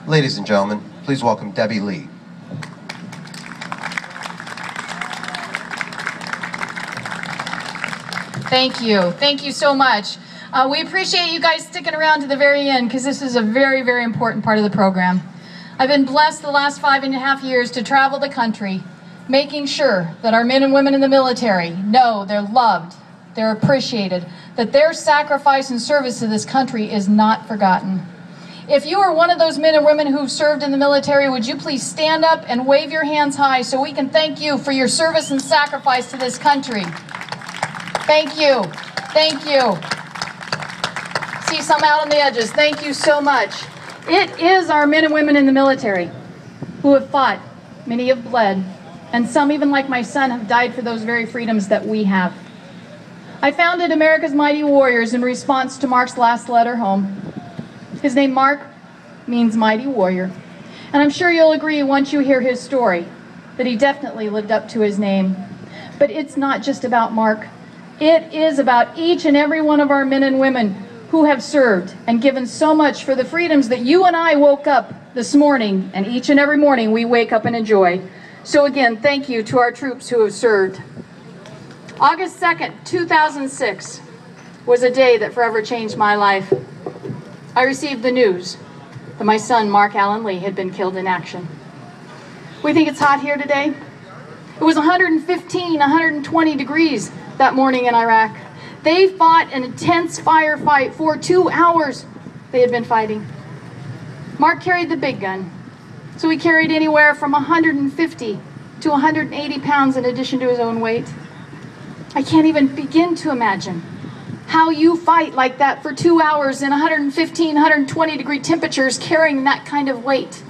Ladies and gentlemen, please welcome Debbie Lee. Thank you. Thank you so much. We appreciate you guys sticking around to the very end because this is a very, very important part of the program. I've been blessed the last 5.5 years to travel the country, making sure that our men and women in the military know they're loved, they're appreciated, that their sacrifice and service to this country is not forgotten. If you are one of those men and women who've served in the military, would you please stand up and wave your hands high so we can thank you for your service and sacrifice to this country. Thank you. Thank you. See some out on the edges. Thank you so much. It is our men and women in the military who have fought, many have bled, and some, even like my son, have died for those very freedoms that we have. I founded America's Mighty Warriors in response to Mark's last letter home. His name, Mark, means mighty warrior. And I'm sure you'll agree once you hear his story that he definitely lived up to his name. But it's not just about Mark. It is about each and every one of our men and women who have served and given so much for the freedoms that you and I woke up this morning, and each and every morning we wake up and enjoy. So again, thank you to our troops who have served. August 2nd, 2006 was a day that forever changed my life. I received the news that my son, Mark Allen Lee, had been killed in action. We think it's hot here today. It was 115, 120 degrees that morning in Iraq. They fought an intense firefight for 2 hours. They had been fighting. Mark carried the big gun, so he carried anywhere from 150 to 180 pounds in addition to his own weight. I can't even begin to imagine how you fight like that for 2 hours in 115, 120 degree temperatures carrying that kind of weight.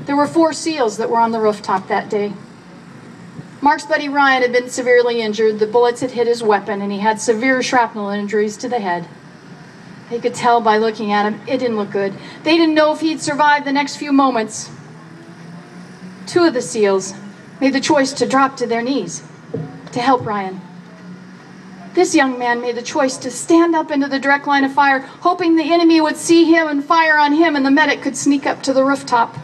There were 4 SEALs that were on the rooftop that day. Mark's buddy Ryan had been severely injured. The bullets had hit his weapon and he had severe shrapnel injuries to the head. They could tell by looking at him, it didn't look good. They didn't know if he'd survive the next few moments. 2 of the SEALs made the choice to drop to their knees to help Ryan. This young man made the choice to stand up into the direct line of fire, hoping the enemy would see him and fire on him and the medic could sneak up to the rooftop.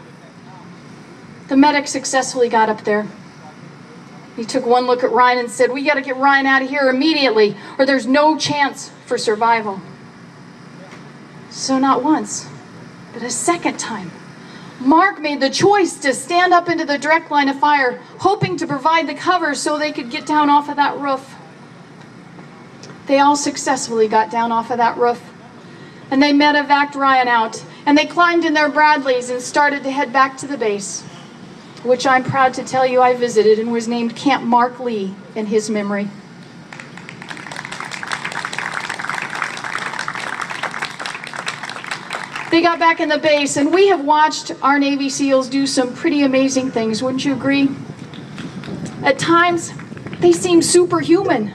The medic successfully got up there. He took one look at Ryan and said, "We got to get Ryan out of here immediately or there's no chance for survival." So not once, but a second time, Mark made the choice to stand up into the direct line of fire, hoping to provide the cover so they could get down off of that roof. They all successfully got down off of that roof, and they medevaced Ryan out, and they climbed in their Bradleys and started to head back to the base, which I'm proud to tell you I visited and was named Camp Mark Lee in his memory. They got back in the base, and we have watched our Navy SEALs do some pretty amazing things, wouldn't you agree? At times, they seemed superhuman.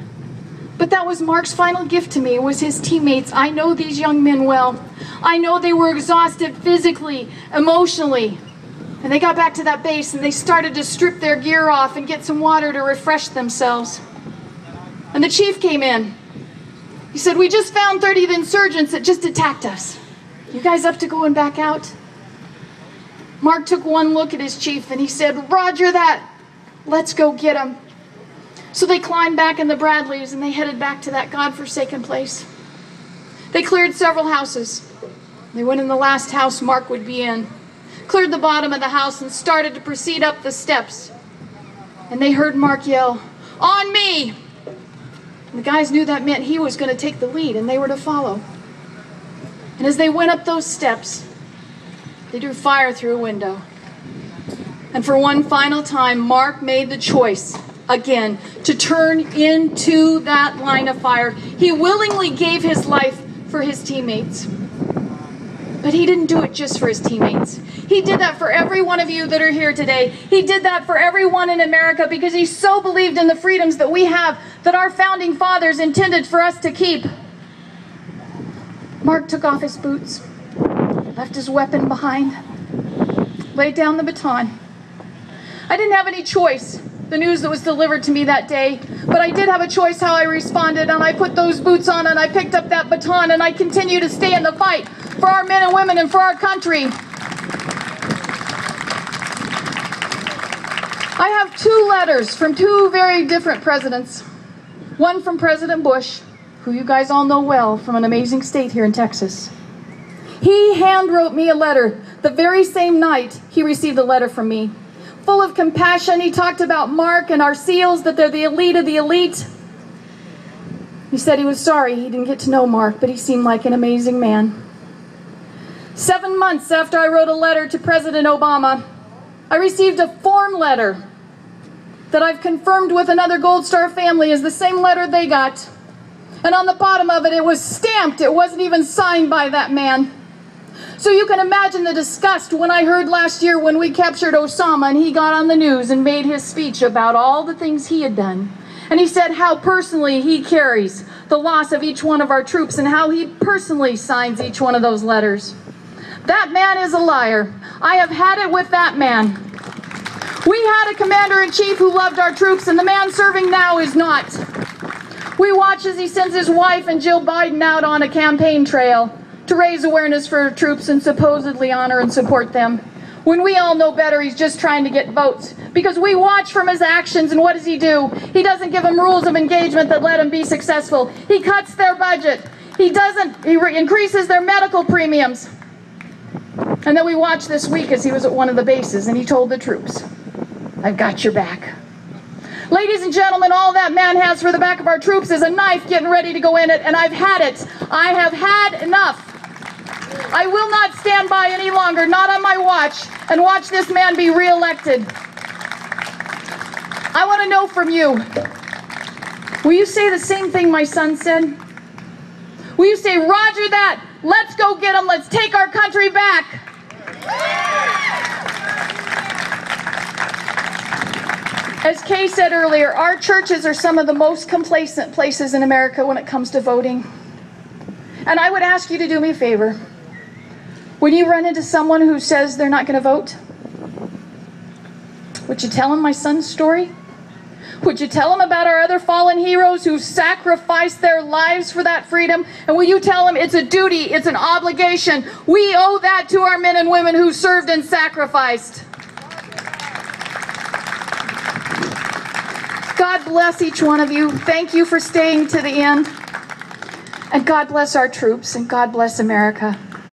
But that was Mark's final gift to me, was his teammates. I know these young men well. I know they were exhausted physically, emotionally. And they got back to that base and they started to strip their gear off and get some water to refresh themselves. And the chief came in. He said, "We just found 30 of the insurgents that just attacked us. You guys up to going back out?" Mark took one look at his chief and he said, "Roger that. Let's go get them." So they climbed back in the Bradleys and they headed back to that godforsaken place. They cleared several houses. They went in the last house Mark would be in, cleared the bottom of the house and started to proceed up the steps. And they heard Mark yell, "On me!" And the guys knew that meant he was going to take the lead and they were to follow. And as they went up those steps, they drew fire through a window. And for one final time, Mark made the choice again to turn into that line of fire. He willingly gave his life for his teammates. But he didn't do it just for his teammates. He did that for every one of you that are here today. He did that for everyone in America because he so believed in the freedoms that we have, that our founding fathers intended for us to keep. Mark took off his boots, left his weapon behind, laid down the baton. I didn't have any choice, the news that was delivered to me that day, but I did have a choice how I responded, and I put those boots on and I picked up that baton and I continued to stay in the fight. for our men and women and for our country. I have 2 letters from 2 very different presidents. One from President Bush, who you guys all know well, from an amazing state here in Texas. He hand wrote me a letter the very same night he received a letter from me. Full of compassion, he talked about Mark and our SEALs, that they're the elite of the elite. He said he was sorry he didn't get to know Mark, but he seemed like an amazing man. 7 months after I wrote a letter to President Obama, I received a form letter that I've confirmed with another Gold Star family is the same letter they got. And on the bottom of it, it was stamped. It wasn't even signed by that man. So you can imagine the disgust when I heard last year when we captured Osama and he got on the news and made his speech about all the things he had done. And he said how personally he carries the loss of each one of our troops and how he personally signs each one of those letters. That man is a liar. I have had it with that man. We had a commander-in-chief who loved our troops, and the man serving now is not. We watch as he sends his wife and Jill Biden out on a campaign trail to raise awareness for our troops and supposedly honor and support them, when we all know better he's just trying to get votes. Because we watch from his actions, and what does he do? He doesn't give them rules of engagement that let them be successful. He cuts their budget. He increases their medical premiums. And then we watched this week as he was at one of the bases and he told the troops, "I've got your back." Ladies and gentlemen, all that man has for the back of our troops is a knife getting ready to go in it, and I've had it. I have had enough. I will not stand by any longer, not on my watch, and watch this man be reelected. I want to know from you, will you say the same thing my son said? Will you say, "Roger that, let's go get him, let's take our country back"? As Kay said earlier, our churches are some of the most complacent places in America when it comes to voting. And I would ask you to do me a favor. When you run into someone who says they're not going to vote, would you tell them my son's story? Would you tell them about our other fallen heroes who sacrificed their lives for that freedom? And will you tell them it's a duty, it's an obligation? We owe that to our men and women who served and sacrificed. God bless each one of you. Thank you for staying to the end. And God bless our troops, and God bless America.